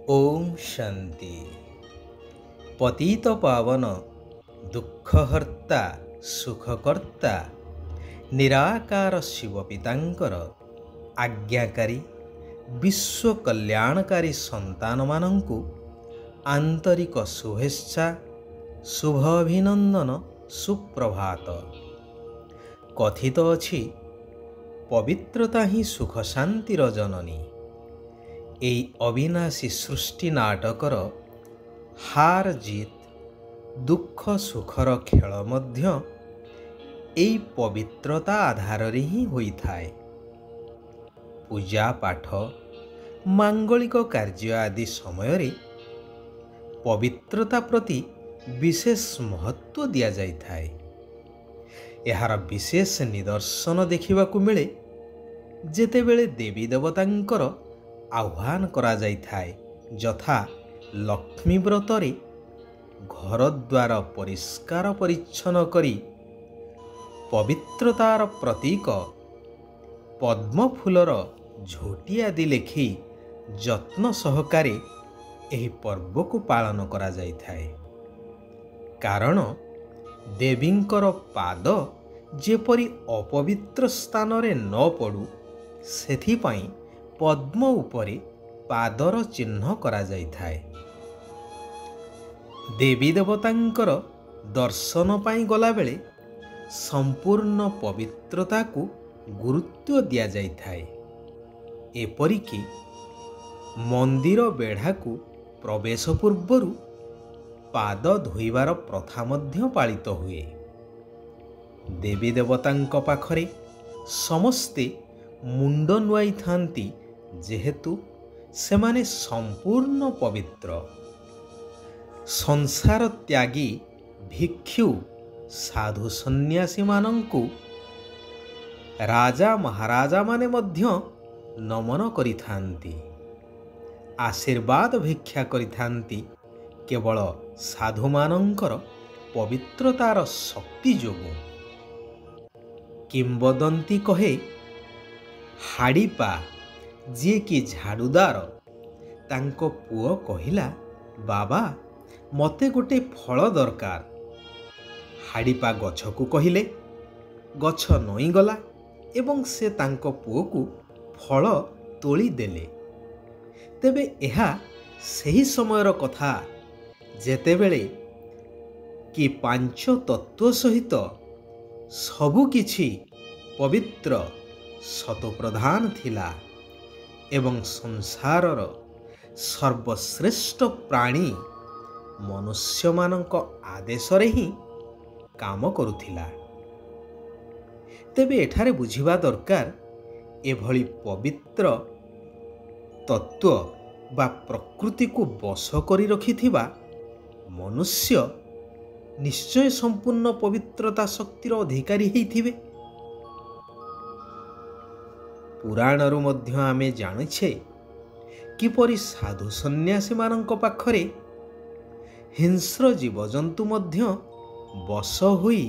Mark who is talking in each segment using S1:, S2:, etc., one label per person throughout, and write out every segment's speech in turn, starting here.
S1: ओम शांति। पतित पावन दुखहर्ता सुखकर्ता निराकार शिव पितांकर आज्ञाकारी विश्व कल्याणकारी संतान मानंकु आंतरिक शुभेच्छा शुभ अभिनंदन सुप्रभात। कथित अछि पवित्रता ही सुख शांतिर जननी। এই অবিনাশী সৃষ্টি নাটকর হার জিত দুঃখ সুখর খেল মধ্য এই পবিত্রতা আধাରରେ ହିଁ ହୋଇଥାଏ। ପୂଜା ପାଠ ମାଙ୍ଗଳିକ କାର୍ଯ୍ୟ ଆଦି ସମୟରେ ପବିତ୍ରତା ପ୍ରତି ବିଶେଷ ମହତ୍ତ୍ୱ ଦିଆଯାଇଥାଏ। ଏହାର ବିଶେଷ ନିଦର୍ଶନ ଦେଖିବାକୁ ମିଳେ ଯେତେବେଳେ ଦେବୀ ଦେବତାଙ୍କର ଆହ୍ୱାନ କରାଯାଇଥାଏ, ଯଥା ଲକ୍ଷ୍ମୀ ବ୍ରତରେ ଘରଦ୍ୱାର ପରିଷ୍କାର ପରିଚ୍ଛନ୍ନ କରି ପବିତ୍ରତାର ପ୍ରତୀକ ପଦ୍ମଫୁଲର ଝୋଟି ଆଦି ଲେଖି ଯତ୍ନ ସହକାରେ ଏହି ପର୍ବକୁ ପାଳନ କରାଯାଇଥାଏ। କାରଣ ଦେବୀଙ୍କର ପାଦ ଯେପରି ଅପବିତ୍ର ସ୍ଥାନରେ ନ ପଡ଼ୁ ସେଥିପାଇଁ ପଦ୍ମ ଉପରେ ପାଦର ଚିହ୍ନ କରାଯାଇଥାଏ। ଦେବୀ ଦେବତାଙ୍କର ଦର୍ଶନ ପାଇଁ ଗଲାବେଳେ ସମ୍ପୂର୍ଣ୍ଣ ପବିତ୍ରତାକୁ ଗୁରୁତ୍ୱ ଦିଆଯାଇଥାଏ। ଏପରିକି ମନ୍ଦିର ବେଢ଼ାକୁ ପ୍ରବେଶ ପୂର୍ବରୁ ପାଦ ଧୋଇବାର ପ୍ରଥା ମଧ୍ୟ ପାଳିତ ହୁଏ। ଦେବୀ ଦେବତାଙ୍କ ପାଖରେ ସମସ୍ତେ ମୁଣ୍ଡ ନୁଆଇଥାନ୍ତି ଯେହେତୁ ସେମାନେ ସମ୍ପୂର୍ଣ୍ଣ ପବିତ୍ର। ସଂସାର ତ୍ୟାଗୀ ଭିକ୍ଷୁ ସାଧୁ ସନ୍ନ୍ୟାସୀମାନଙ୍କୁ ରାଜା ମହାରାଜାମାନେ ମଧ୍ୟ ନମନ କରିଥାନ୍ତି, ଆଶୀର୍ବାଦ ଭିକ୍ଷା କରିଥାନ୍ତି କେବଳ ସାଧୁମାନଙ୍କର ପବିତ୍ରତାର ଶକ୍ତି ଯୋଗୁଁ। କିମ୍ବଦନ୍ତୀ କହେ, ହାଡ଼ିପା ଯିଏକି ଝାଡ଼ୁଦାର ତାଙ୍କ ପୁଅ କହିଲା, ବାବା ମୋତେ ଗୋଟେ ଫଳ ଦରକାର। ହାଡ଼ିପା ଗଛକୁ କହିଲେ, ଗଛ ନଇଁଗଲା ଏବଂ ସେ ତାଙ୍କ ପୁଅକୁ ଫଳ ତୋଳି ଦେଲେ। ତେବେ ଏହା ସେହି ସମୟର କଥା ଯେତେବେଳେ କି ପାଞ୍ଚ ତତ୍ତ୍ୱ ସହିତ ସବୁକିଛି ପବିତ୍ର ସତୋପ୍ରଧାନ ଥିଲା ଏବଂ ସଂସାରର ସର୍ବଶ୍ରେଷ୍ଠ ପ୍ରାଣୀ ମନୁଷ୍ୟମାନଙ୍କ ଆଦେଶରେ ହିଁ କାମ କରୁଥିଲା। ତେବେ ଏଠାରେ ବୁଝିବା ଦରକାର, ଏଭଳି ପବିତ୍ର ତତ୍ତ୍ୱ ବା ପ୍ରକୃତିକୁ ବଶ କରି ରଖିଥିବା ମନୁଷ୍ୟ ନିଶ୍ଚୟ ସମ୍ପୂର୍ଣ୍ଣ ପବିତ୍ରତା ଶକ୍ତିର ଅଧିକାରୀ ହେଇଥିବେ। ପୁରାଣରୁ ମଧ୍ୟ ଆମେ ଜାଣିଛେ କିପରି ସାଧୁ ସନ୍ନ୍ୟାସୀମାନଙ୍କ ପାଖରେ ହିଂସ୍ର ଜୀବଜନ୍ତୁ ମଧ୍ୟ ବଶ ହୋଇ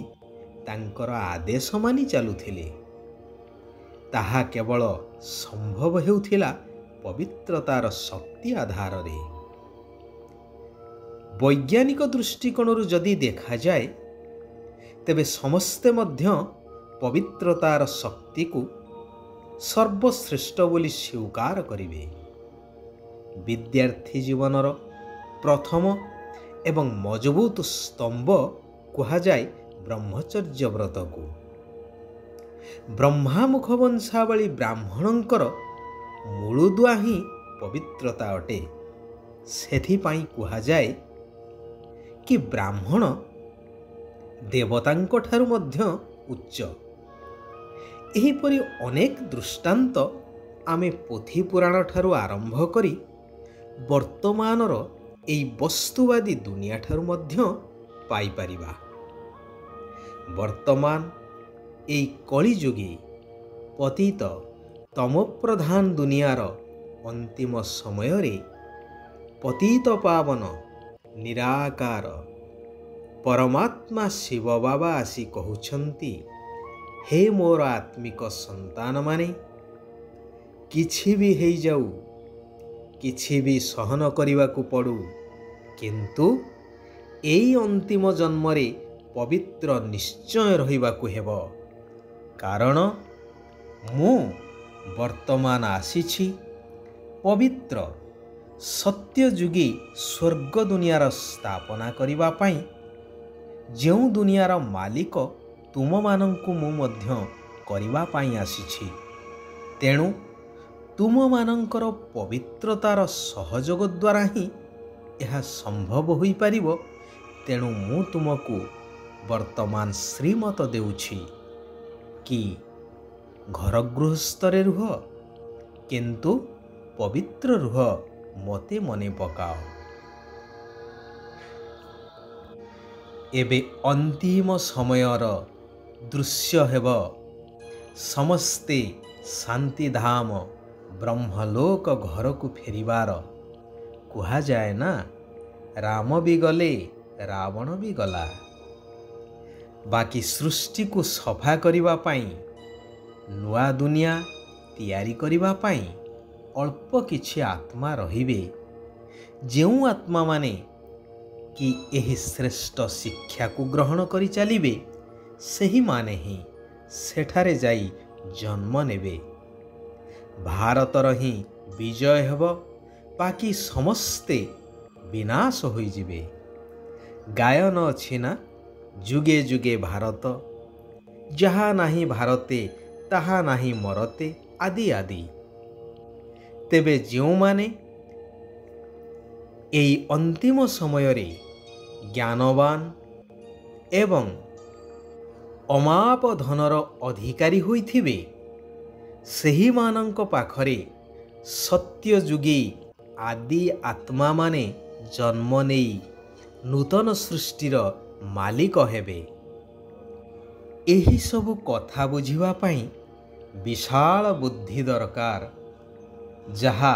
S1: ତାଙ୍କର ଆଦେଶ ମାନି ଚାଲୁଥିଲେ। ତାହା କେବଳ ସମ୍ଭବ ହେଉଥିଲା ପବିତ୍ରତାର ଶକ୍ତି ଆଧାରରେ। ବୈଜ୍ଞାନିକ ଦୃଷ୍ଟିକୋଣରୁ ଯଦି ଦେଖାଯାଏ ତେବେ ସମସ୍ତେ ମଧ୍ୟ ପବିତ୍ରତାର ଶକ୍ତିକୁ ସର୍ବଶ୍ରେଷ୍ଠ ବୋଲି ସ୍ୱୀକାର କରିବେ। ବିଦ୍ୟାର୍ଥୀ ଜୀବନର ପ୍ରଥମ ଏବଂ ମଜବୁତ ସ୍ତମ୍ଭ କୁହାଯାଏ ବ୍ରହ୍ମଚର୍ଯ୍ୟ ବ୍ରତକୁ। ବ୍ରହ୍ମାମୁଖ ବଂଶାବଳୀ ବ୍ରାହ୍ମଣଙ୍କର ମୂଳଦୁଆ ହିଁ ପବିତ୍ରତା ଅଟେ। ସେଥିପାଇଁ କୁହାଯାଏ କି ବ୍ରାହ୍ମଣ ଦେବତାଙ୍କ ଠାରୁ ମଧ୍ୟ ଉଚ୍ଚ। ଏହିପରି ଅନେକ ଦୃଷ୍ଟାନ୍ତ ଆମେ ପୋଥି ପୁରାଣ ଠାରୁ ଆରମ୍ଭ କରି ବର୍ତ୍ତମାନର ଏହି ବସ୍ତୁବାଦୀ ଦୁନିଆ ଠାରୁ ମଧ୍ୟ ପାଇପାରିବା। ବର୍ତ୍ତମାନ ଏହି କଳିଯୁଗୀ ପତିତ ତମୋପ୍ରଧାନ ଦୁନିଆର ଅନ୍ତିମ ସମୟରେ ପତିତ ପାବନ ନିରାକାର ପରମାତ୍ମା ଶିବ ବାବା ଆସି କହୁଛନ୍ତି, ହେ ମୋର ଆତ୍ମିକ ସନ୍ତାନମାନେ, କିଛି ବି ହେଇଯାଉ କିଛି ବି ସହନ କରିବାକୁ ପଡ଼ୁ, କିନ୍ତୁ ଏଇ ଅନ୍ତିମ ଜନ୍ମରେ ପବିତ୍ର ନିଶ୍ଚୟ ରହିବାକୁ ହେବ। କାରଣ ମୁଁ ବର୍ତ୍ତମାନ ଆସିଛି ପବିତ୍ର ସତ୍ୟଯୁଗୀ ସ୍ୱର୍ଗ ଦୁନିଆର ସ୍ଥାପନା କରିବା ପାଇଁ। ଯେଉଁ ଦୁନିଆର ମାଲିକ ତୁମମାନଙ୍କୁ ମୁଁ ମଧ୍ୟ କରିବା ପାଇଁ ଆସିଛି। ତେଣୁ ତୁମମାନଙ୍କର ପବିତ୍ରତାର ସହଯୋଗ ଦ୍ୱାରା ହିଁ ଏହା ସମ୍ଭବ ହୋଇପାରିବ। ତେଣୁ ମୁଁ ତୁମକୁ ବର୍ତ୍ତମାନ ଶ୍ରୀମତ ଦେଉଛି କି ଘର ଗୃହସ୍ଥରେ ରୁହ, କିନ୍ତୁ ପବିତ୍ର ରୁହ, ମୋତେ ମନେ ପକାଅ। ଏବେ ଅନ୍ତିମ ସମୟର ଦୃଶ୍ୟ ହେବ ସମସ୍ତେ ଶାନ୍ତିଧାମ ବ୍ରହ୍ମଲୋକ ଘରକୁ ଫେରିବାର। କୁହାଯାଏ ନା, ରାମ ବି ଗଲେ ରାବଣ ବି ଗଲା। ବାକି ସୃଷ୍ଟିକୁ ସଫା କରିବା ପାଇଁ, ନୂଆ ଦୁନିଆ ତିଆରି କରିବା ପାଇଁ ଅଳ୍ପ କିଛି ଆତ୍ମା ରହିବେ। ଯେଉଁ ଆତ୍ମାମାନେ କି ଏହି ଶ୍ରେଷ୍ଠ ଶିକ୍ଷାକୁ ଗ୍ରହଣ କରି ଚାଲିବେ, ସେହିମାନେ ହିଁ ସେଠାରେ ଯାଇ ଜନ୍ମ ନେବେ। ଭାରତର ହିଁ ବିଜୟ ହେବ, ବାକି ସମସ୍ତେ ବିନାଶ ହୋଇଯିବେ। ଗାୟନ ଅଛି ନା, ଯୁଗେ ଯୁଗେ ଭାରତ, ଯାହା ନାହିଁ ଭାରତେ ତାହା ନାହିଁ ମରତେ, ଆଦି ଆଦି। ତେବେ ଯେଉଁମାନେ ଏହି ଅନ୍ତିମ ସମୟରେ ଜ୍ଞାନବାନ ଏବଂ ଅମାପ ଧନର ଅଧିକାରୀ ହୋଇଥିବେ, ସେହିମାନଙ୍କ ପାଖରେ ସତ୍ୟଯୁଗୀ ଆଦି ଆତ୍ମାମାନେ ଜନ୍ମ ନେଇ ନୂତନ ସୃଷ୍ଟିର ମାଲିକ ହେବେ। ଏହିସବୁ କଥା ବୁଝିବା ପାଇଁ ବିଶାଳ ବୁଦ୍ଧି ଦରକାର, ଯାହା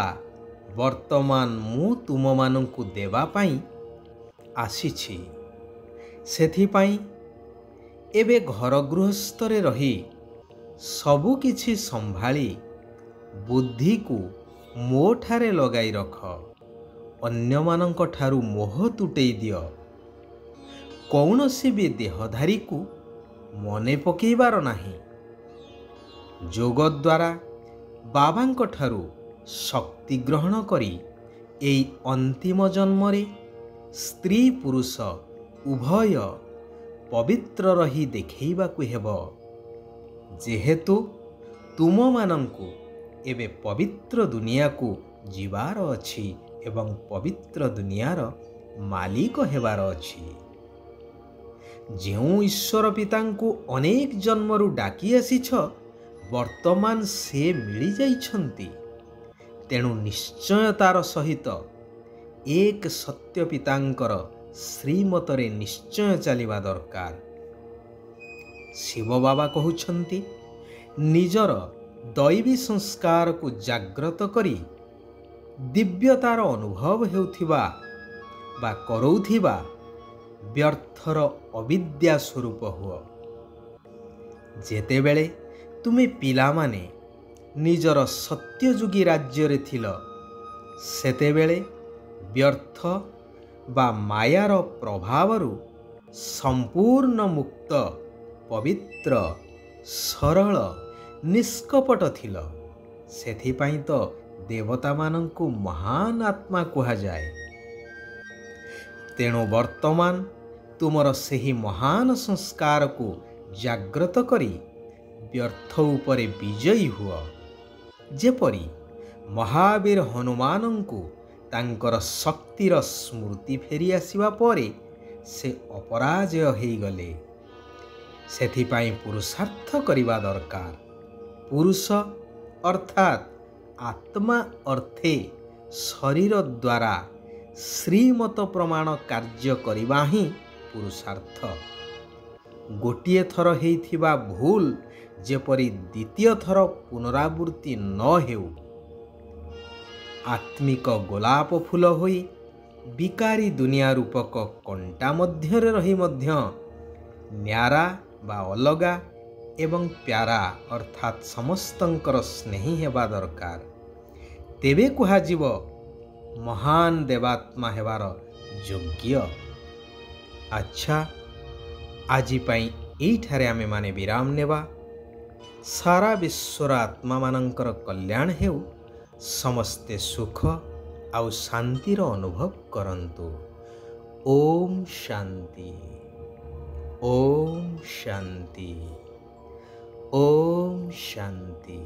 S1: ବର୍ତ୍ତମାନ ମୁଁ ତୁମମାନଙ୍କୁ ଦେବା ପାଇଁ ଆସିଛି। ସେଥିପାଇଁ ଏବେ ଘର ଗୃହସ୍ଥରେ ରହି ସବୁ କିଛି ସମ୍ଭାଳି ବୁଦ୍ଧିକୁ ମୋ ଠାରେ ଲଗାଇ ରଖ। ଅନ୍ୟମାନଙ୍କ ଠାରୁ ମୋହ ତୁଟେଇ ଦିଅ। କୌଣସି ବି ଦେହଧାରୀକୁ ମନେ ପକାଇବାର ନାହିଁ। ଯୋଗ ଦ୍ୱାରା ବାବାଙ୍କ ଠାରୁ ଶକ୍ତି ଗ୍ରହଣ କରି ଏହି ଅନ୍ତିମ ଜନ୍ମରେ ସ୍ତ୍ରୀ ପୁରୁଷ ଉଭୟ ପବିତ୍ର ରହି ଦେଖାଇବାକୁ ହେବ। ଯେହେତୁ ତୁମମାନଙ୍କୁ ଏବେ ପବିତ୍ର ଦୁନିଆକୁ ଯିବାର ଅଛି ଏବଂ ପବିତ୍ର ଦୁନିଆର ମାଲିକ ହେବାର ଅଛି। ଯେଉଁ ଈଶ୍ୱର ପିତାଙ୍କୁ ଅନେକ ଜନ୍ମରୁ ଡାକି ଆସିଛ, ବର୍ତ୍ତମାନ ସେ ମିଳିଯାଇଛନ୍ତି। ତେଣୁ ନିଶ୍ଚୟତାର ସହିତ ଏକ ସତ୍ୟ ପିତାଙ୍କର ଶ୍ରୀମତରେ ନିଶ୍ଚୟ ଚାଲିବା ଦରକାର। ଶିବ ବାବା କହୁଛନ୍ତି, ନିଜର ଦୈବୀ ସଂସ୍କାରକୁ ଜାଗ୍ରତ କରି ଦିବ୍ୟତାର ଅନୁଭବ ହେଉଥିବା ବା କରଉଥିବା ବ୍ୟର୍ଥର ଅବିଦ୍ୟା ସ୍ୱରୂପ ହୁଅ। ଯେତେବେଳେ ତୁମେ ପିଲାମାନେ ନିଜର ସତ୍ୟଯୁଗୀ ରାଜ୍ୟରେ ଥିଲ, ସେତେବେଳେ ବ୍ୟର୍ଥ ବା ମାୟାର ପ୍ରଭାବରୁ ସମ୍ପୂର୍ଣ୍ଣ ମୁକ୍ତ, ପବିତ୍ର, ସରଳ, ନିଷ୍କପଟ ଥିଲ। ସେଥିପାଇଁ ତ ଦେବତାମାନଙ୍କୁ ମହାନ ଆତ୍ମା କୁହାଯାଏ। ତେଣୁ ବର୍ତ୍ତମାନ ତୁମର ସେହି ମହାନ ସଂସ୍କାରକୁ ଜାଗ୍ରତ କରି ବ୍ୟର୍ଥ ଉପରେ ବିଜୟୀ ହୁଅ। ଯେପରି ମହାବୀର ହନୁମାନଙ୍କୁ ତାଙ୍କର ଶକ୍ତିର ସ୍ମୃତି ଫେରି ଆସିବା ପରେ ସେ ଅପରାଜୟ ହୋଇଗଲେ। ସେଥିପାଇଁ ପୁରୁଷାର୍ଥ କରିବା ଦରକାର। ପୁରୁଷ ଅର୍ଥାତ୍ ଆତ୍ମା ଅର୍ଥେ ଶରୀର ଦ୍ୱାରା ଶ୍ରୀମତ ପ୍ରମାଣ କାର୍ଯ୍ୟ କରିବା ହିଁ ପୁରୁଷାର୍ଥ। ଗୋଟିଏ ଥର ହେଇଥିବା ଭୁଲ ଯେପରି ଦ୍ୱିତୀୟ ଥର ପୁନରାବୃତ୍ତି ନ ହେଉ। ଆତ୍ମିକ ଗୋଲାପ ଫୁଲ ହୋଇ ବିକାରୀ ଦୁନିଆ ରୂପକ କଣ୍ଟା ମଧ୍ୟରେ ରହି ମଧ୍ୟ ନ୍ୟାରା ବା ଅଲଗା ଏବଂ ପ୍ୟାରା ଅର୍ଥାତ୍ ସମସ୍ତଙ୍କର ସ୍ନେହୀ ହେବା ଦରକାର। ତେବେ କୁହାଯିବ ମହାନ ଦେବାତ୍ମା ହେବାର ଯୋଗ୍ୟ। ଆଚ୍ଛା, ଆଜି ପାଇଁ ଏଇଠାରେ ଆମେମାନେ ବିରାମ ନେବା। ସାରା ବିଶ୍ୱର ଆତ୍ମାମାନଙ୍କର କଲ୍ୟାଣ ହେଉ। ସମସ୍ତେ ସୁଖ ଆଉ ଶାନ୍ତିର ଅନୁଭବ କରନ୍ତୁ। ଓମ୍ ଶାନ୍ତି, ଓମ୍ ଶାନ୍ତି, ଓମ୍ ଶାନ୍ତି।